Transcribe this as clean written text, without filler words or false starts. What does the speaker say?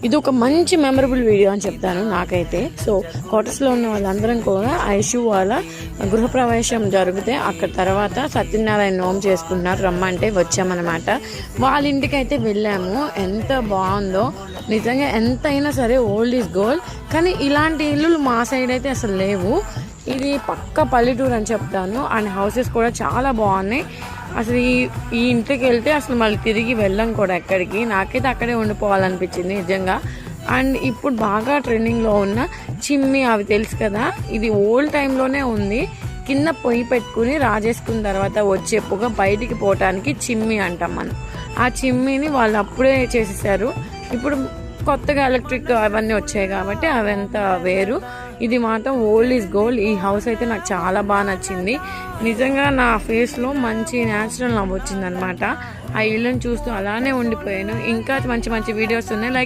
ఇది ఒక మంచి మెమరబుల్ వీడియో అని చెప్తాను నాకైతే. సో క్వార్టర్స్లో ఉన్న వాళ్ళందరం కూడా ఆ ఇష్యూ వాళ్ళ గృహప్రవేశం జరిగితే అక్కడ తర్వాత సత్యనారాయణ నోము చేసుకుంటున్నారు, రమ్మంటే వచ్చామన్నమాట. వాళ్ళ ఇంటికి అయితే వెళ్ళాము. ఎంత బాగుందో నిజంగా. ఎంతైనా సరే ఓల్డ్ ఈజ్ గోల్డ్. కానీ ఇలాంటి ఇల్లులు మా సైడ్ అయితే అసలు లేవు. ఇది పక్క పల్లెటూరు అని చెప్తాను. అండ్ హౌసెస్ కూడా చాలా బాగున్నాయి. అసలు ఈ ఇంటికి వెళ్తే అసలు మళ్ళీ తిరిగి వెళ్ళం కూడా ఎక్కడికి. నాకైతే అక్కడే ఉండిపోవాలనిపించింది నిజంగా. అండ్ ఇప్పుడు బాగా ట్రెండింగ్లో ఉన్న చిమ్మి అవి తెలుసు కదా, ఇది ఓల్డ్ టైంలోనే ఉంది. కింద పొయ్యి పెట్టుకుని రాజేసుకున్న తర్వాత వచ్చే పొగ బయటికి పోవటానికి చిమ్మి అంటాం మనం. ఆ చిమ్మిని వాళ్ళు అప్పుడే చేసేసారు. ఇప్పుడు కొత్తగా ఎలక్ట్రిక్ అవన్నీ వచ్చాయి కాబట్టి అవంతా వేరు. ఇది మాత్రం ఓల్డ్ ఈజ్ గోల్డ్. ఈ హౌస్ అయితే నాకు చాలా బాగా నచ్చింది నిజంగా. నా ఫేస్లో మంచి న్యాచురల్ నవ్వు వచ్చింది అనమాట. ఆ ఇల్లుని చూస్తూ అలానే ఉండిపోయాను. ఇంకా మంచి మంచి వీడియోస్ ఉన్నాయి. లైక్